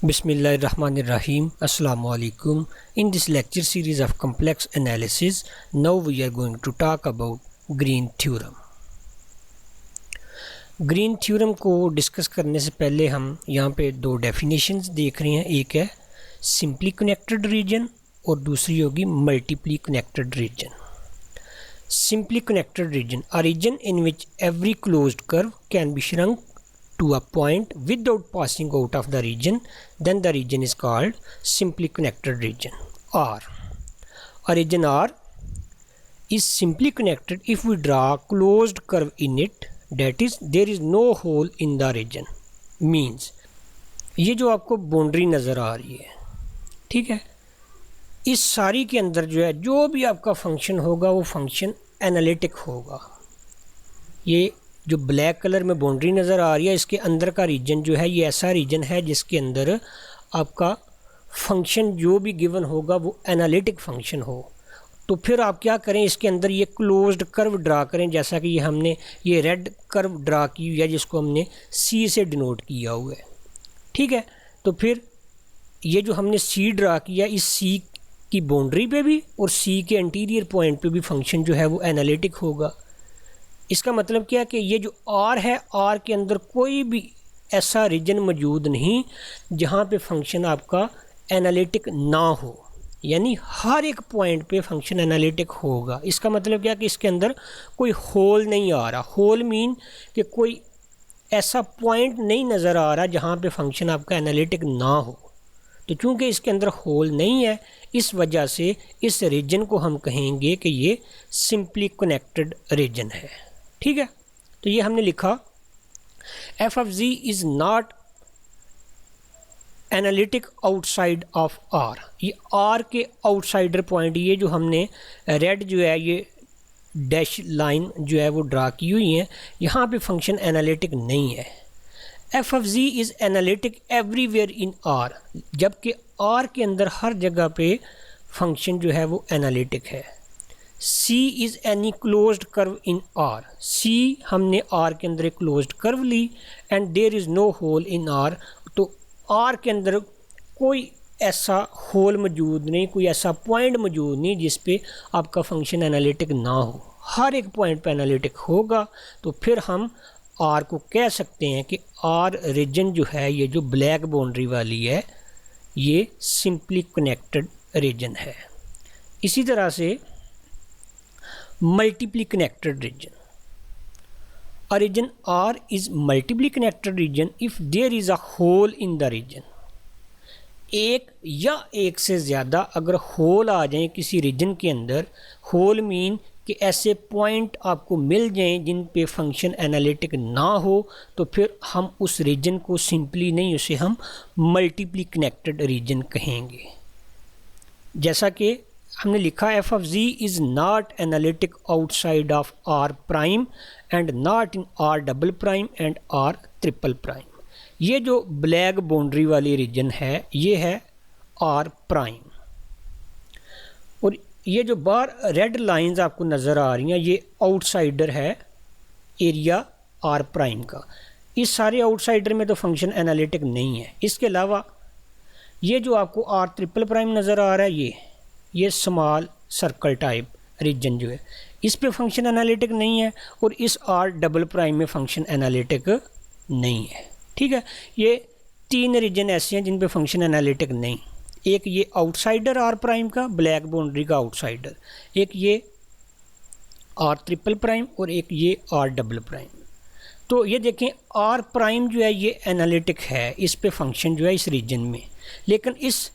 Bismillahirrahmanirrahim. Assalamu alaikum. In this lecture series of complex analysis, now we are going to talk about Green theorem. Green theorem को discuss करने से पहले हम यहाँ पे दो डेफिनेशंस देख रहे हैं. एक है सिंपली कनेक्टेड रीजन और दूसरी होगी multiply connected region. Simply connected region, a region in which every closed curve can be shrunk to a point without passing out of the region, then the region is called simply connected region. R. A region R is simply connected if we draw a closed curve in it, that is there is no hole in the region. Means ये जो आपको boundary नज़र आ रही है, ठीक है, इस सारी के अंदर जो है जो भी आपका फंक्शन होगा वो फंक्शन एनालिटिक होगा. ये जो ब्लैक कलर में बाउंड्री नज़र आ रही है इसके अंदर का रीजन जो है ये ऐसा रीजन है जिसके अंदर आपका फंक्शन जो भी गिवन होगा वो एनालिटिक फंक्शन हो. तो फिर आप क्या करें, इसके अंदर ये क्लोज्ड कर्व ड्रा करें, जैसा कि ये हमने ये रेड कर्व ड्रा की हुई है जिसको हमने सी से डिनोट किया हुआ है. ठीक है, तो फिर ये जो हमने सी ड्रा किया इस सी की बाउंड्री पे भी और सी के इंटीरियर पॉइंट पे भी फंक्शन जो है वो एनालिटिक होगा. इसका मतलब क्या है कि ये जो आर है, आर के अंदर कोई भी ऐसा रीजन मौजूद नहीं जहाँ पे फंक्शन आपका एनालिटिक ना हो, यानी हर एक पॉइंट पे फंक्शन एनालिटिक होगा. इसका मतलब क्या है कि इसके अंदर कोई होल नहीं आ रहा. होल मीन कि कोई ऐसा पॉइंट नहीं नज़र आ रहा जहाँ पे फंक्शन आपका एनालिटिक ना हो. तो चूँकि इसके अंदर होल नहीं है इस वजह से इस रीजन को हम कहेंगे कि ये सिंपली कनेक्टेड रीजन है. ठीक है, तो ये हमने लिखा F of G is not analytic outside of R. ये आर के आउटसाइडर पॉइंट, ये जो हमने रेड जो है ये डैश लाइन जो है वो ड्रा की हुई है, यहाँ पे फंक्शन एनालिटिक नहीं है. F of G is analytic everywhere in R, जबकि आर के अंदर हर जगह पे फंक्शन जो है वो एनालिटिक है. C is any closed curve in R. C हमने आर के अंदर एक क्लोज्ड कर्व ली and there is no hole in R. तो आर के अंदर कोई ऐसा होल मौजूद नहीं, कोई ऐसा पॉइंट मौजूद नहीं जिस पे आपका फंक्शन एनालिटिक ना हो. हर एक पॉइंट पे एनालिटिक होगा. तो फिर हम आर को कह सकते हैं कि आर रीजन जो है ये जो ब्लैक बाउंड्री वाली है ये सिंपली कनेक्टेड रीजन है. इसी तरह से multiply connected region, a region R is multiply connected region if there is a hole in the region. एक या एक से ज़्यादा अगर होल आ जाएं किसी रीजन के अंदर, होल मीन कि ऐसे पॉइंट आपको मिल जाएं जिन पे फंक्शन एनालिटिक ना हो, तो फिर हम उस रीजन को सिंपली नहीं, उसे हम मल्टीपली कनेक्टेड रीजन कहेंगे. जैसा कि हमने लिखा F of G is not analytic outside of R prime and not in R double prime and R triple prime. ये जो ब्लैक बाउंड्री वाली रीजन है ये है आर प्राइम, और ये जो बाहर रेड लाइंस आपको नज़र आ रही हैं ये आउटसाइडर है एरिया आर प्राइम का. इस सारे आउटसाइडर में तो फंक्शन एनालिटिक नहीं है. इसके अलावा ये जो आपको आर ट्रिपल प्राइम नज़र आ रहा है ये स्मॉल सर्कल टाइप रीजन जो है इस पे फंक्शन एनालिटिक नहीं है, और इस आर डबल प्राइम में फंक्शन एनालिटिक नहीं है. ठीक है, ये तीन रीजन ऐसे हैं जिन पे फंक्शन एनालिटिक नहीं. एक ये आउटसाइडर आर प्राइम का, ब्लैक बाउंड्री का आउटसाइडर, एक ये आर ट्रिपल प्राइम और एक ये आर डबल प्राइम. तो ये देखें आर प्राइम जो है ये एनालिटिक है, इस पे फंक्शन जो है इस रीजन में, लेकिन इस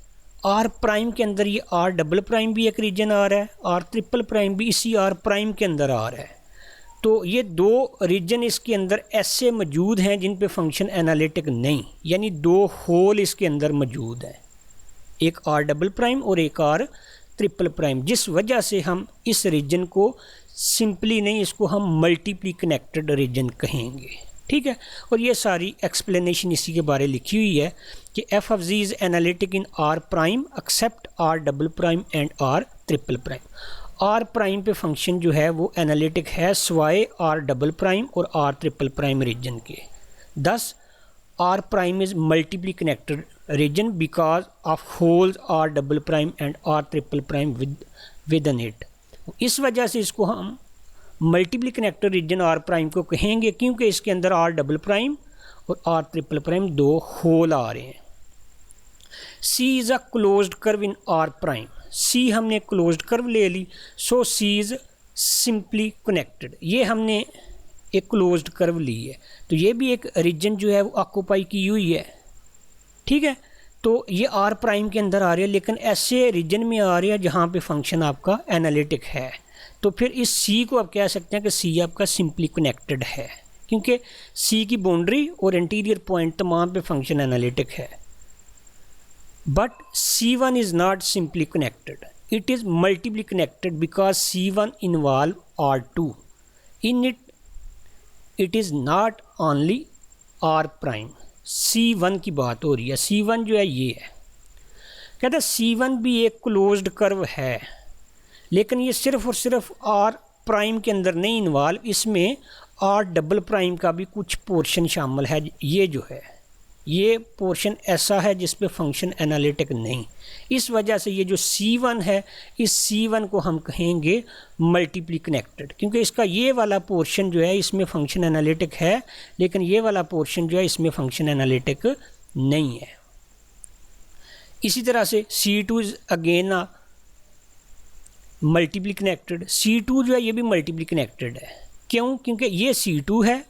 आर प्राइम के अंदर ये आर डबल प्राइम भी एक रीजन आ रहा है, आर ट्रिपल प्राइम भी इसी आर प्राइम के अंदर आ रहा है. तो ये दो रीजन इसके अंदर ऐसे मौजूद हैं जिन पे फंक्शन एनालिटिक नहीं, यानी दो होल इसके अंदर मौजूद हैं, एक आर डबल प्राइम और एक आर ट्रिपल प्राइम, जिस वजह से हम इस रीजन को सिंपली नहीं, इसको हम मल्टीपली कनेक्टेड रीजन कहेंगे. ठीक है, और ये सारी एक्सप्लेनेशन इसी के बारे लिखी हुई है कि F of G is analytic in R prime except R double prime and R triple prime. R prime पे फंक्शन जो है वो एनालिटिक है सिवाय आर डबल प्राइम और आर ट्रिपल प्राइम रीजन के. 10 R prime is multiply connected region because of holes R double prime and R triple prime within it. इस वजह से इसको हम multiply connected region R prime को कहेंगे, क्योंकि इसके अंदर आर डबल प्राइम और आर ट्रिपल प्राइम दो होल आ रहे हैं। C is a closed curve in R prime. C हमने क्लोज्ड कर्व ले ली, so C is simply connected. ये हमने एक क्लोज्ड कर्व ली है, तो ये भी एक रीजन जो है वो ऑक्यूपाई की हुई है, ठीक है। तो ये आर प्राइम के अंदर आ रही है, लेकिन ऐसे रीजन में आ रही है जहाँ पे फंक्शन आपका एनालिटिक है। तो फिर इस सी को आप कह सकते हैं कि सी आपका सिंपली कनेक्टेड है, क्योंकि सी की बाउंड्री और इंटीरियर पॉइंट तमाम पे फंक्शन एनालिटिक है। But C1 is not simply connected, it is multiply connected because C1 involve R2 in it is not only R prime. C1 की बात हो रही है। C1 जो है ये है, कहते हैं C1 भी एक क्लोज्ड कर्व है, लेकिन ये सिर्फ और सिर्फ R प्राइम के अंदर नहीं इन्वॉल्व, इसमें R डबल प्राइम का भी कुछ पोर्शन शामिल है। ये जो है ये पोर्शन ऐसा है जिस पे फंक्शन एनालिटिक नहीं। इस वजह से ये जो C1 है, इस C1 को हम कहेंगे मल्टीपली कनेक्टेड, क्योंकि इसका ये वाला पोर्शन जो है इसमें फंक्शन एनालिटिक है, लेकिन ये वाला पोर्शन जो है इसमें फंक्शन एनालिटिक नहीं है। इसी तरह से C2 is again a multiply connected. C2 जो है ये भी मल्टीपली कनेक्टेड है। क्यों? क्योंकि ये C2 है,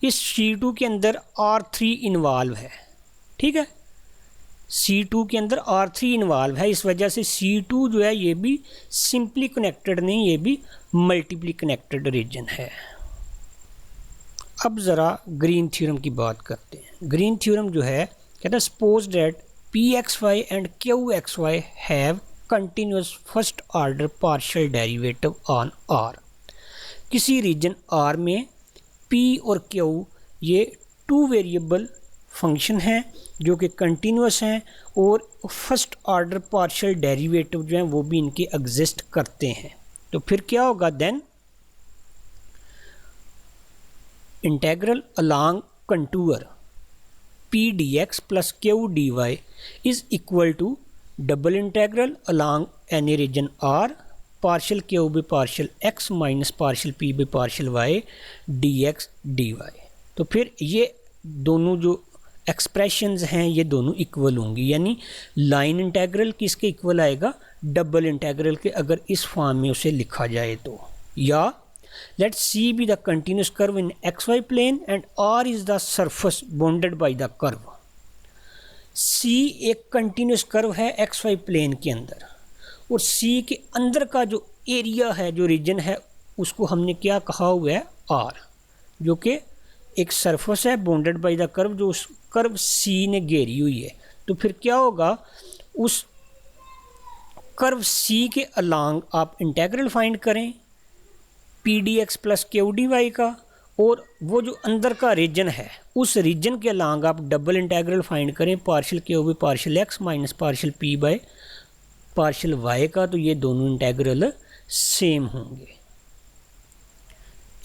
इस C2 के अंदर R3 इन्वॉल्व है, ठीक है। C2 के अंदर R3 इन्वॉल्व है, इस वजह से C2 जो है ये भी सिंपली कनेक्टेड नहीं, ये भी मल्टीपली कनेक्टेड रीजन है। अब ज़रा ग्रीन थ्योरम की बात करते हैं। ग्रीन थ्योरम जो है कहता है suppose that Pxy and Qxy have continuous first order partial derivative on R। किसी रीजन R में P और Q ये टू वेरिएबल फंक्शन हैं जो कि कंटिन्यूस हैं, और फर्स्ट ऑर्डर पार्शियल डेरिवेटिव जो हैं वो भी इनके एग्जिस्ट करते हैं। तो फिर क्या होगा? Then integral along contour P dx plus Q dy is equal to double integral along any region R partial Q by partial x minus partial P by partial y dx dy। तो फिर ये दोनों जो expressions हैं ये दोनों equal होंगी, यानी लाइन इंटेग्रल किसके इक्वल आएगा? डबल इंटेग्रल के, अगर इस फॉर्म में उसे लिखा जाए तो। या let C be the continuous curve in xy plane and R is the surface bounded by the curve. C एक कंटिन्यूस कर्व है xy प्लेन के अंदर, और C के अंदर का जो एरिया है, जो रीजन है, उसको हमने क्या कहा हुआ है? R, जो कि एक सरफेस है बाउंडेड बाय द कर्व, जो उस कर्व C ने घेरी हुई है। तो फिर क्या होगा? उस कर्व C के अलोंग आप इंटेग्रल फाइंड करें P dx plus Q dy का, और वो जो अंदर का रीजन है उस रीजन के अलोंग आप डबल इंटेग्रल फाइंड करें partial Q by partial x minus partial P by partial y का। तो ये दोनों इंटेग्रल सेम होंगे।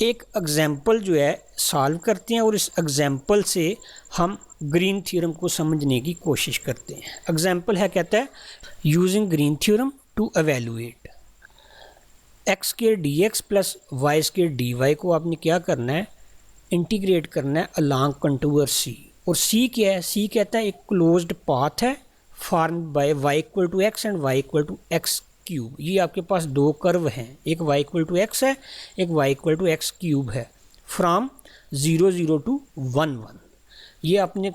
एक एग्जाम्पल जो है सॉल्व करते हैं, और इस एग्जाम्पल से हम ग्रीन थ्योरम को समझने की कोशिश करते हैं। एग्जाम्पल है, कहता है using Green theorem to evaluate x square d x plus y square d y को आपने क्या करना है? इंटीग्रेट करना है अलोंग कंटूर सी। और सी क्या है? सी कहता है एक क्लोज्ड पाथ है form by y equal to x and y equal to x cube. ये आपके पास दो कर्व हैं, एक वाई इक्वल टू एक्स है, एक y equal to x cube है, फ्रॉम 0 0 टू 1 1। ये आपने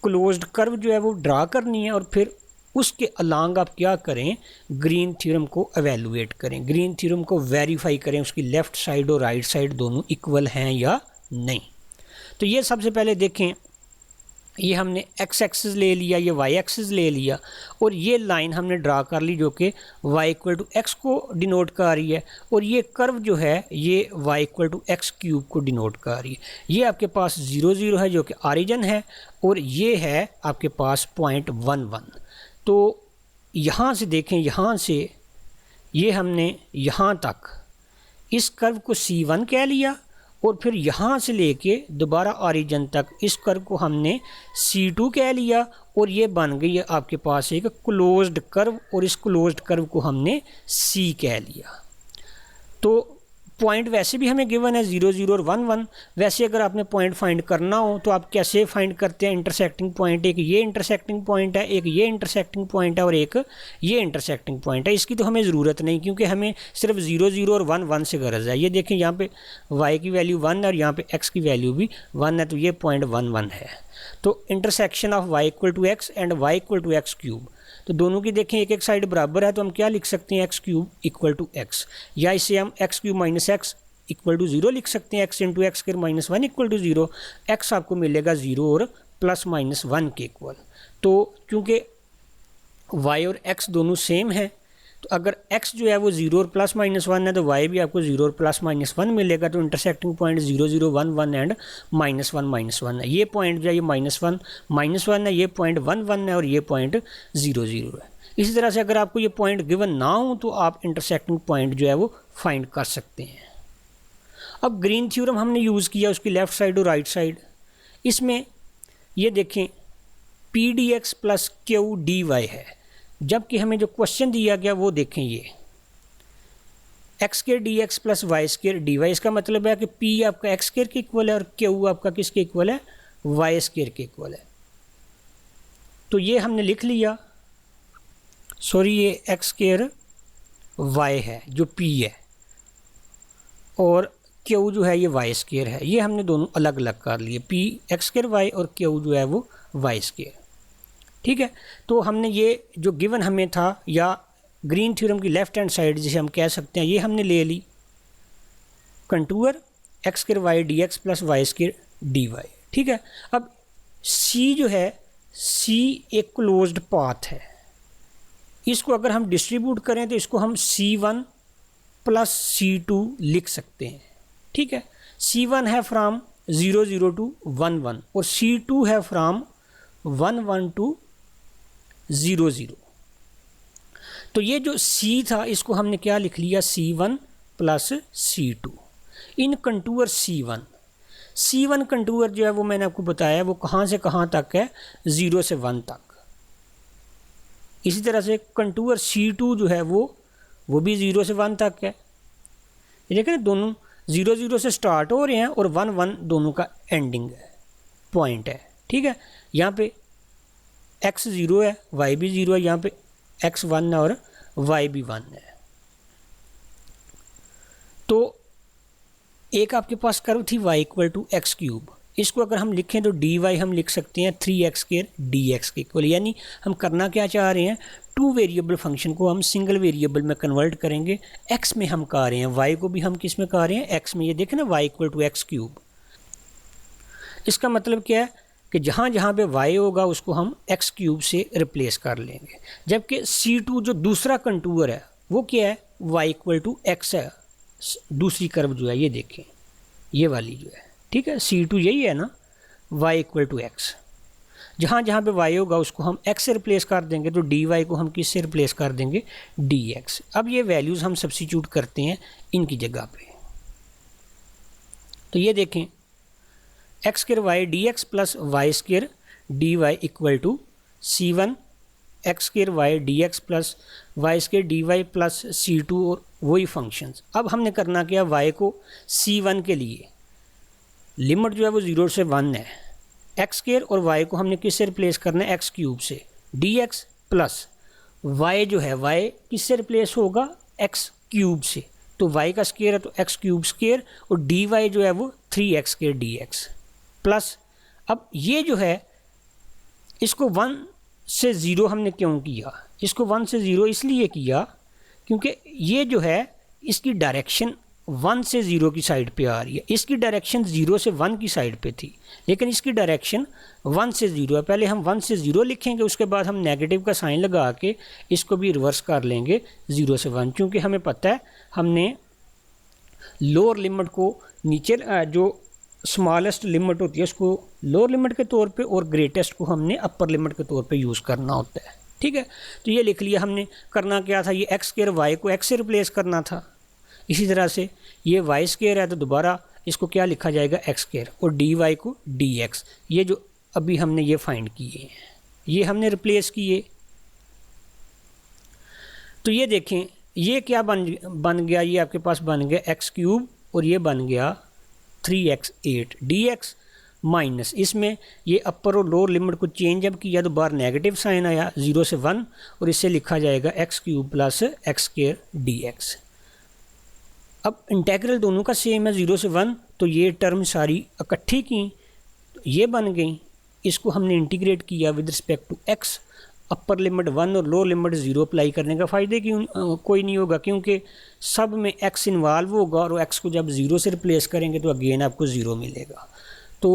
क्लोज्ड कर्व जो है वो ड्रा करनी है, और फिर उसके अलोंग आप क्या करें? ग्रीन थ्योरम को एवेलुएट करें, ग्रीन थ्योरम को वेरीफाई करें, उसकी लेफ़्ट साइड और राइट साइड दोनों इक्वल हैं या नहीं। तो ये सबसे पहले देखें, ये हमने एक्स एक्सिस ले लिया, ये वाई एक्सिस ले लिया, और ये लाइन हमने ड्रा कर ली जो कि वाई इक्वल टू एक्स को डिनोट कर रही है, और ये कर्व जो है ये y equal to x cube को डिनोट कर रही है। ये आपके पास 0 0 है जो कि ऑरिजिन है, और ये है आपके पास पॉइंट 1 1। तो यहाँ से देखें, यहाँ से ये हमने यहाँ तक इस कर्व को C1 कह लिया, और फिर यहाँ से लेके दोबारा ऑरिजिन तक इस कर्व को हमने C2 कह लिया और ये बन गई है आपके पास एक क्लोज्ड कर्व और इस क्लोज्ड कर्व को हमने C कह लिया। तो पॉइंट वैसे भी हमें गिवन है 0 0 और 1 1। वैसे अगर आपने पॉइंट फाइंड करना हो तो आप कैसे फाइंड करते हैं इंटरसेक्टिंग पॉइंट? एक ये इंटरसेक्टिंग पॉइंट है, एक ये इंटरसेक्टिंग पॉइंट है और एक ये इंटरसेक्टिंग पॉइंट है। इसकी तो हमें ज़रूरत नहीं क्योंकि हमें सिर्फ 0 0 और 1 1 से गर्ज है। ये देखें यहाँ पे y की वैल्यू 1 है और यहाँ पे x की वैल्यू भी 1 है, तो ये पॉइंट 1 1 है। तो intersection of y equal to x and y equal to x cube, तो दोनों की देखें एक एक साइड बराबर है, तो हम क्या लिख सकते हैं x cube equal to x, या इसे हम x cube minus x equal to 0 लिख सकते हैं, x into x square minus 1 equal to 0। X आपको मिलेगा 0 और प्लस माइनस 1 के इक्वल। तो क्योंकि y और x दोनों सेम है, तो अगर x जो है वो 0 और प्लस माइनस 1 है तो y भी आपको 0 और प्लस माइनस 1 मिलेगा। तो intersecting point 0 0 1 1 and minus 1 minus 1 है। ये पॉइंट जो है ये माइनस 1 माइनस 1 है, ये पॉइंट 1 1 है और ये पॉइंट 0 0 है। इसी तरह से अगर आपको ये पॉइंट गिवन ना हो तो आप इंटरसेक्टिंग पॉइंट जो है वो फाइंड कर सकते हैं। अब ग्रीन थ्योरम हमने यूज़ किया उसकी लेफ़्ट साइड और राइट साइड। इसमें ये देखें P d x plus Q d y है, जबकि हमें जो क्वेश्चन दिया गया वो देखें ये x square d x plus y square d y. इसका मतलब है कि पी आपका एक्स स्क्वायर के इक्वल है और क्यू आपका किसके इक्वल है? वाई स्क्वायर के इक्वल है। तो ये हमने लिख लिया, सॉरी ये एक्स स्क्वायर वाई है जो पी है और क्यू जो है ये वाई स्क्वायर है। ये हमने दोनों अलग अलग कर लिए, पी एक्स स्क्वायर वाई और क्यू जो है वो वाई स्क्वायर। ठीक है, तो हमने ये जो गिवन हमें था या ग्रीन थ्योरम की लेफ्ट हैंड साइड जिसे हम कह सकते हैं, ये हमने ले ली contour x square y d x plus y square d y. ठीक है, अब सी जो है सी एक क्लोज्ड पाथ है, इसको अगर हम डिस्ट्रीब्यूट करें तो इसको हम C1 प्लस C2 लिख सकते हैं। ठीक है, C1 है फ्राम 0 0 टू 1 1 और C2 है फ्राम 1 1 टू 0 0। तो ये जो C था इसको हमने क्या लिख लिया? C1 प्लस C2 इन कंटूर C1 कंटूर जो है वो मैंने आपको बताया वो कहाँ से कहाँ तक है? 0 से 1 तक। इसी तरह से कंटूर C2 जो है वो भी 0 से 1 तक है। ये देखें ना, दोनों 0 0 से स्टार्ट हो रहे हैं और 1 1 दोनों का एंडिंग है पॉइंट है। ठीक है, यहाँ पे x 0 है, y भी 0 है, यहाँ पे x 1 है और y भी 1 है। तो एक आपके पास कर्व थी y equal to x cube, इसको अगर हम लिखें तो डी वाई हम लिख सकते हैं 3x स्क्वायर डी एक्स के इक्वल। यानी हम करना क्या चाह रहे हैं? 2 वेरिएबल फंक्शन को हम सिंगल वेरिएबल में कन्वर्ट करेंगे। x में हम कह रहे हैं, y को भी हम किस में कह रहे हैं? x में। ये देखें ना y equal to x cube. इसका मतलब क्या है कि जहाँ जहाँ पे y होगा उसको हम x क्यूब से रिप्लेस कर लेंगे। जबकि C2 जो दूसरा कंटूर है वो क्या है? y इक्वल टू एक्स है, दूसरी कर्व जो है ये देखें ये वाली जो है। ठीक है, C2 यही है ना, y इक्वल टू एक्स। जहाँ जहाँ पे y होगा उसको हम x से रिप्लेस कर देंगे, तो dy को हम किस से रिप्लेस कर देंगे? dx। अब ये वैल्यूज़ हम सब्स्टिट्यूट करते हैं इनकी जगह पे। तो ये देखें x square y d x plus y square d y equal to C1 x square y d x plus y square d y plus C2 और वही फंक्शंस। अब हमने करना क्या? y को C1 के लिए लिमिट जो है वो 0 से 1 है, एक्स स्क्वायर और y को हमने किससे रिप्लेस करना है? एक्स क्यूब से। dx प्लस y जो है y किससे रिप्लेस होगा? एक्स क्यूब से। तो y का स्क्वायर है तो एक्स क्यूब स्क्वायर और dy जो है वो 3x स्क्वायर dx प्लस। अब ये जो है इसको 1 से 0 हमने क्यों किया? इसको 1 से 0 इसलिए किया क्योंकि ये जो है इसकी डायरेक्शन 1 से 0 की साइड पे आ रही है। इसकी डायरेक्शन 0 से 1 की साइड पे थी, लेकिन इसकी डायरेक्शन 1 से 0 है। पहले हम 1 से 0 लिखेंगे, उसके बाद हम नेगेटिव का साइन लगा के इसको भी रिवर्स कर लेंगे 0 से 1, क्योंकि हमें पता है हमने लोअर लिमिट को नीचे जो स्मॉलेस्ट लिमिट होती है उसको लोअर लिमिट के तौर पे और ग्रेटेस्ट को हमने अपर लिमिट के तौर पे यूज़ करना होता है। ठीक है, तो ये लिख लिया हमने। करना क्या था? ये एक्स स्क्वायर वाई को एक्स से रिप्लेस करना था। इसी तरह से ये वाई स्क्वायर है तो दोबारा इसको क्या लिखा जाएगा एक्स स्क्वायर और डी वाई को डी एक्स। ये जो अभी हमने ये फाइंड किए हैं ये हमने रिप्लेस किए। तो ये देखें ये क्या बन गया, ये आपके पास बन गया एक्स क्यूब और ये बन गया 3x8 dx माइनस इसमें ये अपर और लोअर लिमिट को चेंज जब किया तो बाहर नेगेटिव साइन आया 0 से 1 और इससे लिखा जाएगा x cube plus x square dx। अब इंटेग्रल दोनों का सेम है 0 से 1 तो ये टर्म सारी इकट्ठी की तो ये बन गई। इसको हमने इंटीग्रेट किया with respect to x, upper limit 1 और लोअर लिमिट 0 अप्लाई करने का फ़ायदे कोई नहीं होगा क्योंकि सब में x इन्वॉल्व होगा और x को जब 0 से रिप्लेस करेंगे तो अगेन आपको 0 मिलेगा। तो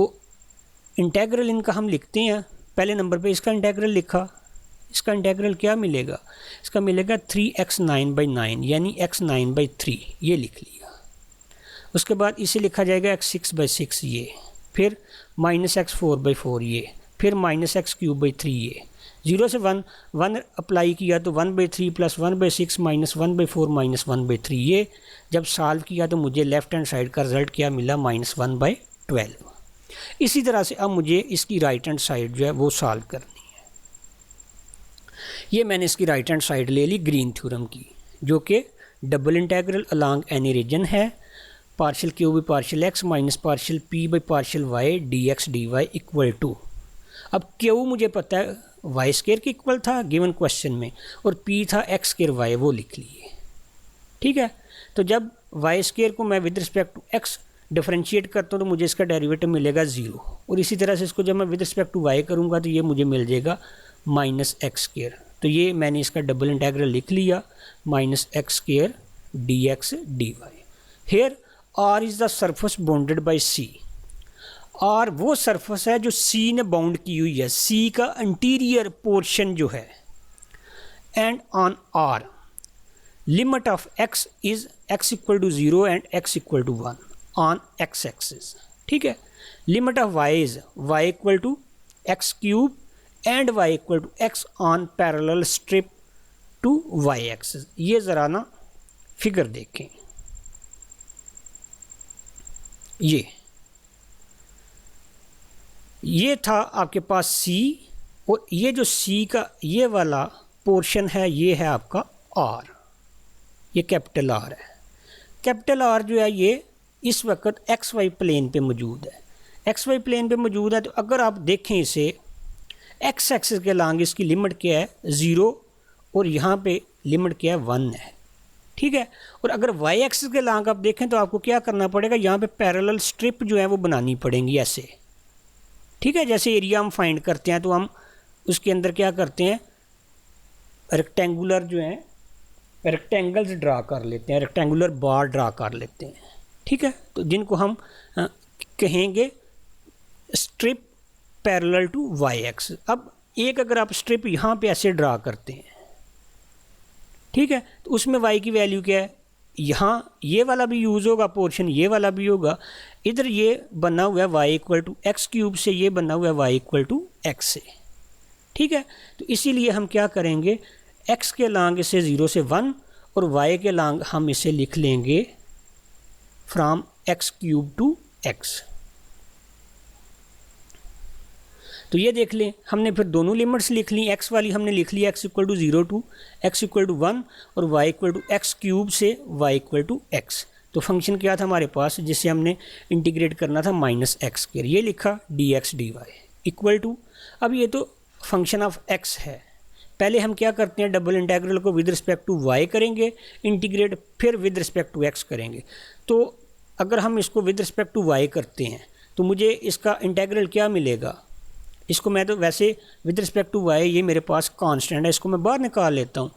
इंटेग्रल इनका हम लिखते हैं, पहले नंबर पे इसका इंटेग्रल लिखा, इसका इंटेग्रल क्या मिलेगा, इसका मिलेगा 3x9/9 यानी x9/3 ये लिख लिया। उसके बाद इसे लिखा जाएगा x6/6 ये, फिर -x4/4 ये, फिर -x³ 3 ये। 0 से 1 अप्लाई किया तो 1/3 + 1/6 - 1/4 - 1/3 ये जब सॉल्व किया तो मुझे लेफ़्ट हैंड साइड का रिज़ल्ट क्या मिला -1/12। इसी तरह से अब मुझे इसकी राइट हैंड साइड जो है वो सॉल्व करनी है। ये मैंने इसकी राइट हैंड साइड ले ली ग्रीन थ्योरम की जो कि double integral along any region है partial q by partial x minus partial p by partial y dx dy equal to, अब क्यू मुझे पता है वाई स्क्वायर के इक्वल था गिवन क्वेश्चन में और पी था एक्स स्क्वायर वाई, वो लिख लिए। ठीक है, तो जब वाई स्क्वायर को मैं with respect to x differentiate करता हूँ तो मुझे इसका डेरिवेटिव मिलेगा 0 और इसी तरह से इसको जब मैं विद रिस्पेक्ट टू वाई करूँगा तो ये मुझे मिल जाएगा -x²। तो ये मैंने इसका डबल इंटेग्रल लिख लिया -x² dx dy। Here R is the surface bounded by C, और वो सरफेस है जो सी ने बाउंड की हुई है, सी का इंटीरियर पोर्शन जो है। And on R limit of x is x = 0 and x = 1 on x axis. ठीक है, limit of y is y = x³ and y = x on parallel strip to y axis. ये ज़रा ना फिगर देखें, ये था आपके पास C और ये जो C का ये वाला पोर्शन है ये है आपका R, ये कैपिटल R है। कैपिटल R जो है ये इस वक्त XY प्लेन पे मौजूद है, XY प्लेन पे मौजूद है। तो अगर आप देखें इसे X एक्सिस के लॉन्ग इसकी लिमिट क्या है 0 और यहाँ पे लिमिट क्या है 1 है। ठीक है, और अगर Y एक्सिस के लॉन्ग आप देखें तो आपको क्या करना पड़ेगा, यहाँ पे पैरेलल स्ट्रिप जो है वो बनानी पड़ेंगी ऐसे। ठीक है, जैसे एरिया हम फाइंड करते हैं तो हम उसके अंदर क्या करते हैं, रेक्टेंगुलर जो है रेक्टेंगल्स ड्रा कर लेते हैं, रेक्टेंगुलर बार ड्रा कर लेते हैं। ठीक है, तो जिनको हम कहेंगे strip parallel to y x. अब एक अगर आप स्ट्रिप यहाँ पे ऐसे ड्रा करते हैं, ठीक है, तो उसमें वाई की वैल्यू क्या है, यहाँ ये वाला भी यूज़ होगा पोर्शन, ये वाला भी होगा। इधर ये बना हुआ है y = x³ से, ये बना हुआ है y = x से। ठीक है, तो इसीलिए हम क्या करेंगे, x के लॉन्ग इसे 0 से 1 और y के लॉन्ग हम इसे लिख लेंगे फ्रॉम x³ टू x। तो ये देख लें, हमने फिर दोनों लिमिट्स लिख ली, x वाली हमने लिख ली x = 0 टू x = 1 और y = x³ से y = x। तो फंक्शन क्या था हमारे पास जिसे हमने इंटीग्रेट करना था -x², ये लिखा dx dy इक्वल टू। अब ये तो फंक्शन ऑफ x है, पहले हम क्या करते हैं डबल इंटीग्रल को विद रिस्पेक्ट टू y करेंगे इंटीग्रेट, फिर विद रिस्पेक्ट टू x करेंगे। तो अगर हम इसको विद रिस्पेक्ट टू y करते हैं तो मुझे इसका इंटीग्रल क्या मिलेगा, इसको मैं तो वैसे विद रिस्पेक्ट टू y ये मेरे पास कांस्टेंट है, इसको मैं बाहर निकाल लेता हूँ।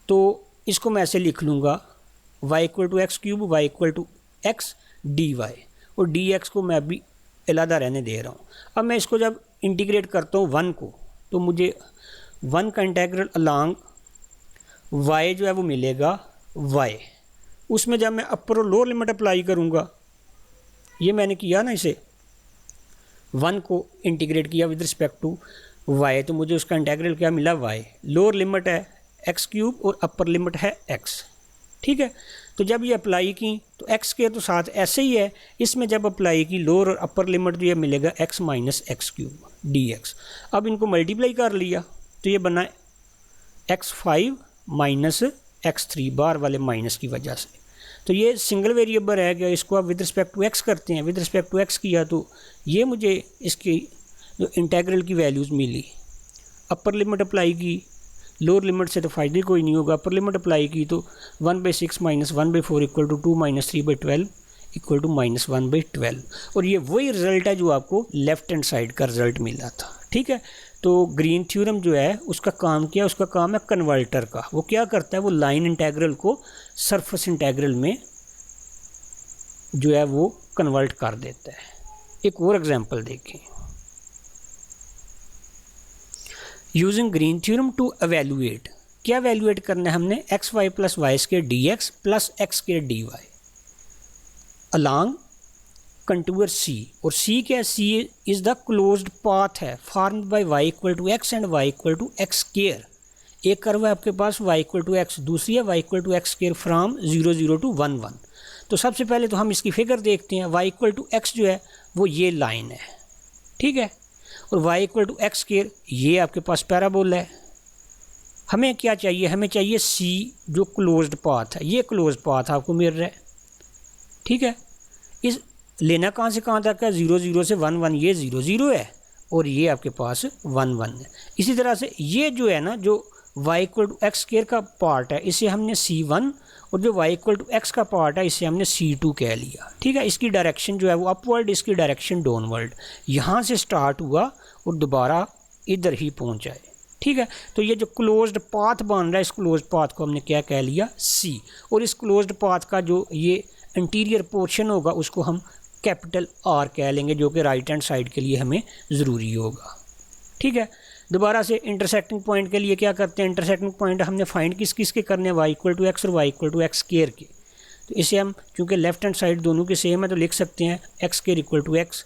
तो इसको मैं ऐसे लिख लूँगा y = x³ y = x dy और dx को मैं अभी अलग रहने दे रहा हूँ। अब मैं इसको जब इंटीग्रेट करता हूँ 1 को तो मुझे 1 का इंटीग्रल अलोंग y जो है वो मिलेगा y। उसमें जब मैं अपर और लोअर लिमिट अप्लाई करूँगा, ये मैंने किया ना, इसे 1 को इंटीग्रेट किया विद रिस्पेक्ट टू y तो मुझे उसका इंटीग्रल क्या मिला y। लोअर लिमिट है x³ और अपर लिमिट है x। ठीक है, तो जब ये अप्लाई की तो एक्स स्क्वायर तो साथ ऐसे ही है, इसमें जब अप्लाई की लोअर और अपर लिमिट जो ये मिलेगा x minus x cube D x. अब इनको मल्टीप्लाई कर लिया तो ये बना x5 माइनस x3 बार वाले माइनस की वजह से। तो ये सिंगल वेरिएबल रह गया, इसको आप विद रिस्पेक्ट टू x करते हैं, विद रिस्पेक्ट टू x किया तो ये मुझे इसकी जो इंटेग्रल की वैल्यूज़ मिली। अपर लिमिट अप्लाई की, लोअर लिमिट से तो फ़ायदे कोई नहीं होगा, अपर लिमिट अप्लाई की तो 1/6 minus 1/4 equal to 2 minus 3/12 equal to minus 1/12। और ये वही रिजल्ट है जो आपको लेफ्ट हैंड साइड का रिजल्ट मिला था। ठीक है, तो ग्रीन थ्योरम जो है उसका काम क्या है, उसका काम है कन्वर्टर का। वो क्या करता है, वो लाइन इंटेग्रल को सरफेस इंटेग्रल में जो है वो कन्वर्ट कर देता है। एक और एग्जांपल देखें, using Green theorem to evaluate, क्या एवेल्यूएट करना है हमने, x y plus y square d x plus x square d y along contour C. और सी क्या है, C is the closed path है formed by y equal to x and y equal to x square. एक curve है आपके पास y equal to x, दूसरी है y equal to x square from 0 0 to 1 1। तो सबसे पहले तो हम इसकी फिगर देखते हैं। वाई इक्वल टू एक्स जो है वो ये लाइन है, ठीक है, और y equal to x square ये आपके पास पैराबोला है। हमें क्या चाहिए, हमें चाहिए सी जो क्लोज्ड पाथ है, ये क्लोज्ड पाथ आपको मिल रहा है। ठीक है, इस लेना कहाँ से कहाँ तक है, 0 0 से 1 1, ये 0 0 है और ये आपके पास 1 1 है। इसी तरह से ये जो है ना, जो y equal to x square का पार्ट है इसे हमने C1 और जो y इक्वल टू एक्स का पार्ट है इसे हमने C2 कह लिया। ठीक है, इसकी डायरेक्शन जो है वो अपवर्ड, इसकी डायरेक्शन डाउनवर्ड। यहाँ से स्टार्ट हुआ और दोबारा इधर ही पहुँचा है। ठीक है, तो ये जो क्लोज्ड पाथ बन रहा है, इस क्लोज्ड पाथ को हमने क्या कह लिया, C। और इस क्लोज्ड पाथ का जो ये इंटीरियर पोर्शन होगा उसको हम कैपिटल R कह लेंगे, जो कि राइट हैंड साइड के लिए हमें ज़रूरी होगा। ठीक है, दोबारा से इंटरसेक्टिंग पॉइंट के लिए क्या करते हैं, इंटरसेक्टिंग पॉइंट हमने फाइंड किस किस के करने हैं, y इक्वल टू एक्स और y equal to x square के। तो इसे हम चूँकि लेफ्ट हैंड साइड दोनों के सेम है तो लिख सकते हैं x square equal to x,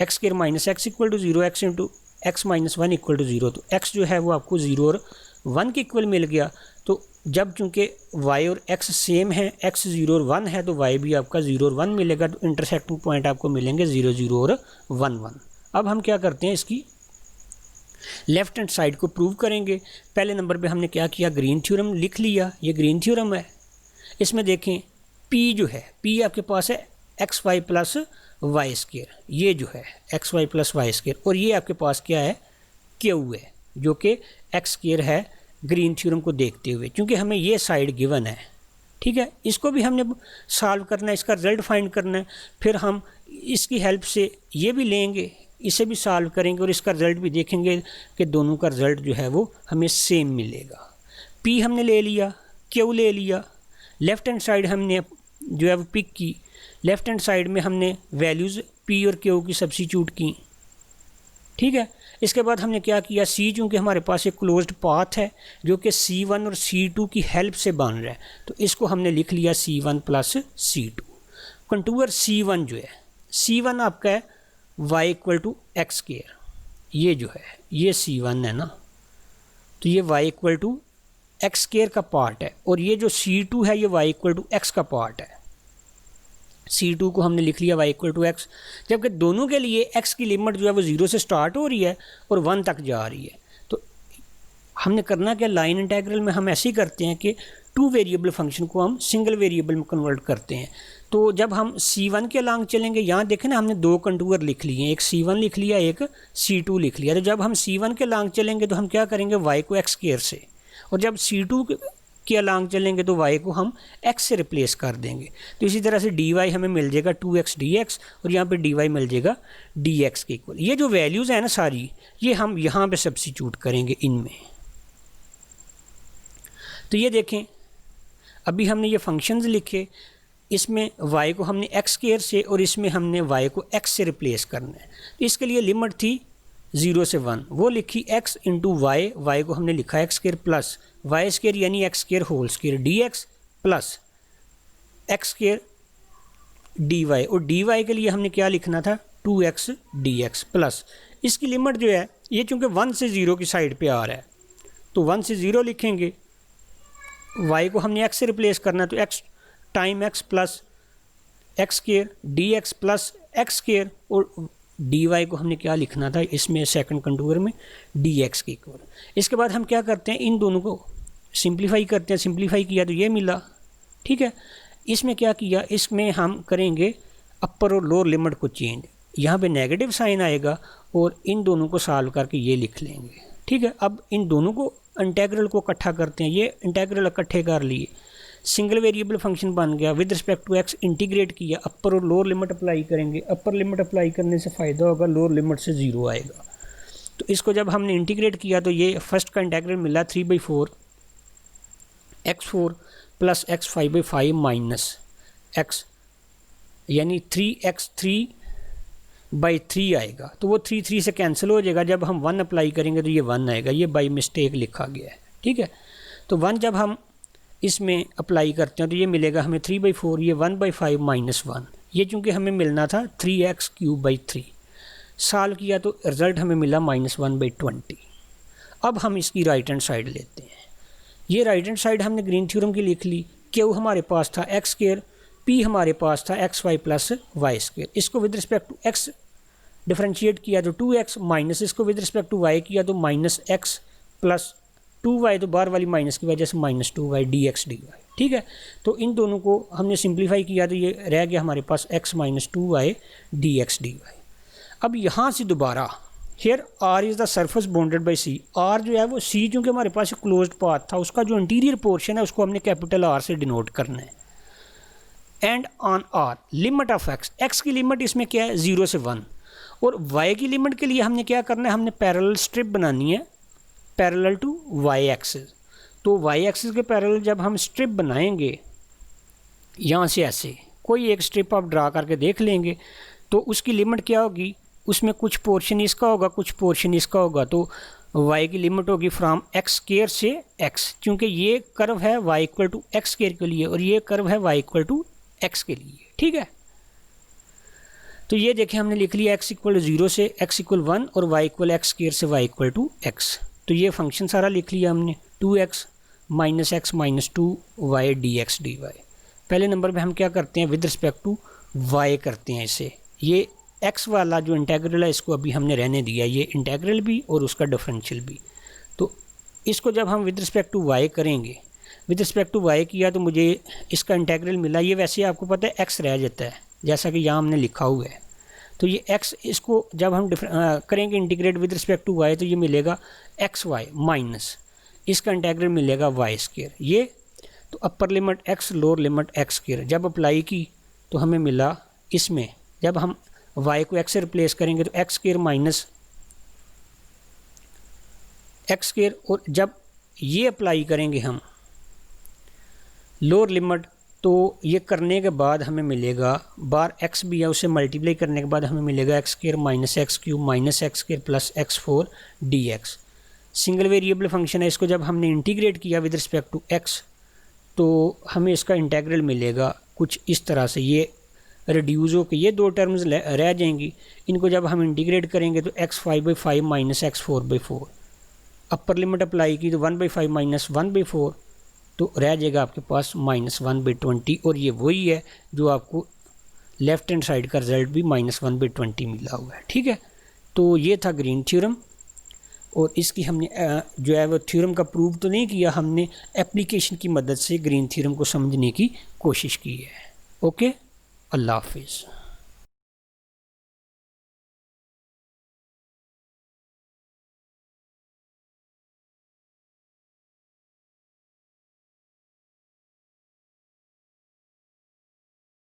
x square minus x equal to 0, x into x minus 1 equal to 0। तो x जो है वो आपको 0 और 1 के इक्वल मिल गया। तो जब चूँकि y और x सेम है, x 0 और 1 है तो y भी आपका 0 और 1 मिलेगा। तो इंटरसेक्टिंग पॉइंट आपको मिलेंगे 0 0 और 1 1। अब हम क्या करते हैं, इसकी लेफ्ट हैंड साइड को प्रूव करेंगे। पहले नंबर पे हमने क्या किया, ग्रीन थ्योरम लिख लिया, ये ग्रीन थ्योरम है। इसमें देखें P जो है, P आपके पास है x y plus y square, ये जो है x y plus y square, और ये आपके पास क्या है, Q है, जो कि एक्स स्क्वायर है ग्रीन थ्योरम को देखते हुए, क्योंकि हमें ये साइड गिवन है। ठीक है, इसको भी हमने सॉल्व करना है, इसका रिजल्ट फाइंड करना है। फिर हम इसकी हेल्प से ये भी लेंगे, इसे भी सॉल्व करेंगे और इसका रिजल्ट भी देखेंगे कि दोनों का रिजल्ट जो है वो हमें सेम मिलेगा। P हमने ले लिया, Q ले लिया, लेफ़्ट हैंड साइड हमने जो है वो पिक की, लेफ़्ट हैंड साइड में हमने वैल्यूज़ P और Q की सब्स्टिट्यूट की। ठीक है, इसके बाद हमने क्या किया, C चूँकि हमारे पास एक क्लोज्ड पाथ है जो कि C1 और C2 की हेल्प से बन रहा है, तो इसको हमने लिख लिया C1 plus C2। Contour C1 जो है, C1 आपका है y equal to x square, ये जो है ये C1 है ना, तो ये y equal to x square का पार्ट है, और ये जो C2 है ये y इक्वल टू एक्स का पार्ट है। C2 को हमने लिख लिया y इक्वल टू एक्स, जबकि दोनों के लिए x की लिमिट जो है वो 0 से स्टार्ट हो रही है और 1 तक जा रही है। तो हमने करना क्या, लाइन इंटेग्रल में हम ऐसे ही करते हैं कि 2 वेरिएबल फंक्शन को हम सिंगल वेरिएबल में कन्वर्ट करते हैं। तो जब हम C1 के अलॉन्ग चलेंगे, यहाँ देखें ना हमने 2 कंटूर लिख लिए हैं, एक C1 लिख लिया, एक C2 लिख लिया। तो जब हम C1 के अलॉन्ग चलेंगे तो हम क्या करेंगे, y को एक्स स्क्वायर से, और जब C2 के अलॉन्ग चलेंगे तो y को हम x से रिप्लेस कर देंगे। तो इसी तरह से dy हमें मिल जाएगा 2x dx, और यहाँ पे dy मिल जाएगा dx के इक्वल। ये जो वैल्यूज़ हैं ना सारी, ये हम यहाँ पे सब्स्टिट्यूट करेंगे इनमें। तो ये देखें, अभी हमने ये फंक्शंस लिखे, इसमें y को हमने एक्स स्क्वायर से और इसमें हमने y को x से रिप्लेस करना है। तो इसके लिए लिमिट थी 0 से 1, वो लिखी x इंटू वाई, वाई को हमने लिखा x square plus y square यानी x square whole square dx plus x square dy, और dy के लिए हमने क्या लिखना था, 2x dx प्लस इसकी लिमिट जो है ये चूँकि 1 से 0 की साइड पे आ रहा है तो 1 से 0 लिखेंगे, y को हमने x से रिप्लेस करना है तो x time x plus x square d x plus x square, और डी वाई को हमने क्या लिखना था इसमें सेकंड कंटूर में डी एक्स के इक्वल। इसके बाद हम क्या करते हैं, इन दोनों को सिंप्लीफाई करते हैं, सिंप्लीफाई किया तो ये मिला, ठीक है। इसमें क्या किया, इसमें हम करेंगे अपर और लोअर लिमिट को चेंज, यहाँ पे नेगेटिव साइन आएगा और इन दोनों को सॉल्व करके ये लिख लेंगे, ठीक है। अब इन दोनों को इंटेग्रल को इकट्ठा करते हैं, ये इंटेग्रल इकट्ठे कर लिए, सिंगल वेरिएबल फंक्शन बन गया, with respect to x integrate किया, अपर और लोअर लिमिट अप्लाई करेंगे, अपर लिमिट अप्लाई करने से फ़ायदा होगा, लोअर लिमिट से 0 आएगा। तो इसको जब हमने इंटीग्रेट किया तो ये फर्स्ट का इंटेग्रल मिला 3/4 x4 plus x 5/5 minus x, यानी 3x3/3 आएगा। तो वो 3 से कैंसिल हो जाएगा, जब हम 1 अप्लाई करेंगे तो ये 1 आएगा, ये बाई मिस्टेक लिखा गया है, ठीक है। तो 1 जब हम इसमें अप्लाई करते हैं तो ये मिलेगा हमें 3/4, ये 1/5 माइनस 1, ये चूँकि हमें मिलना था 3x³ सॉल्व किया तो रिज़ल्ट हमें मिला -1/20। अब हम इसकी राइट हैंड साइड लेते हैं, ये राइट हैंड साइड हमने ग्रीन थ्योरम की लिख ली, क्यू हमारे पास था एक्स स्क्वायर, पी हमारे पास था xy प्लस वाई स्क्वायर, इसको with respect to x differentiate किया तो 2x, माइनस इसको विद रिस्पेक्ट टू y किया तो -x प्लस 2y, तो बाहर वाली माइनस की वजह से -2y dx dy, ठीक है। तो इन दोनों को हमने सिंप्लीफाई किया तो ये रह गया हमारे पास x - 2y dx dy। अब यहाँ से दोबारा here r is the surface bounded by c, r जो है वो c चूँकि हमारे पास क्लोज्ड पाथ था, उसका जो इंटीरियर पोर्शन है उसको हमने कैपिटल R से डिनोट करना है। And on r limit of x की लिमिट इसमें क्या है 0 से 1, और y की लिमिट के लिए हमने क्या करना है, हमने पैरेलल स्ट्रिप बनानी है पैरेलल टू y एक्सिस। तो y एक्सिस के पैरेलल जब हम स्ट्रिप बनाएंगे यहाँ से ऐसे कोई एक स्ट्रिप आप ड्रा करके देख लेंगे तो उसकी लिमिट क्या होगी, उसमें कुछ पोर्शन इसका होगा कुछ पोर्शन इसका होगा, तो y की लिमिट होगी फ्रॉम x स्क्वायर से x, क्योंकि ये कर्व है y equal to x square के लिए और ये कर्व है y इक्वल टू x के लिए, ठीक है। तो ये देखें हमने लिख लिया x इक्वल 0 से x इक्वल 1 और y इक्वल एक्स स्क्वायर से y इक्वल टू x। तो ये फंक्शन सारा लिख लिया हमने, 2x - x - 2y dx dy। पहले नंबर पे हम क्या करते हैं, विद रिस्पेक्ट टू y करते हैं इसे, ये x वाला जो इंटेग्रल है इसको अभी हमने रहने दिया, ये इंटेग्रल भी और उसका डिफरेंशियल भी। तो इसको जब हम विद रिस्पेक्ट टू y करेंगे, विद रिस्पेक्ट टू y किया तो मुझे इसका इंटेग्रल मिला, ये वैसे आपको पता है x रह जाता है जैसा कि यहाँ हमने लिखा हुआ है। तो ये x, इसको जब हम करेंगे integrate with respect to y तो ये मिलेगा xy माइनस इसका इंटेग्रल मिलेगा y स्क्वायर, ये तो upper limit x lower limit x square जब अप्लाई की तो हमें मिला, इसमें जब हम y को x से रिप्लेस करेंगे तो x square minus x square, और जब ये अप्लाई करेंगे हम लोअर लिमिट तो ये करने के बाद हमें मिलेगा, बार x भी है उसे मल्टीप्लाई करने के बाद हमें मिलेगा x square - x³ - x square plus x4 dx। Single variable function है, इसको जब हमने इंटीग्रेट किया विद रिस्पेक्ट टू x तो हमें इसका इंटेग्रल मिलेगा कुछ इस तरह से, ये रिड्यूस हो के ये दो टर्म्स रह जाएंगी, इनको जब हम इंटीग्रेट करेंगे तो x 5/5 minus x 4/4, upper limit apply की तो 1/5 माइनस 1/4, तो रह जाएगा आपके पास -1/20, और ये वही है जो आपको लेफ्ट हैंड साइड का रिजल्ट भी -1/20 मिला हुआ है, ठीक है। तो ये था ग्रीन थ्योरम, और इसकी हमने जो है वो थ्योरम का प्रूव तो नहीं किया, हमने एप्लीकेशन की मदद से ग्रीन थ्योरम को समझने की कोशिश की है। ओके, अल्लाह हाफिज़।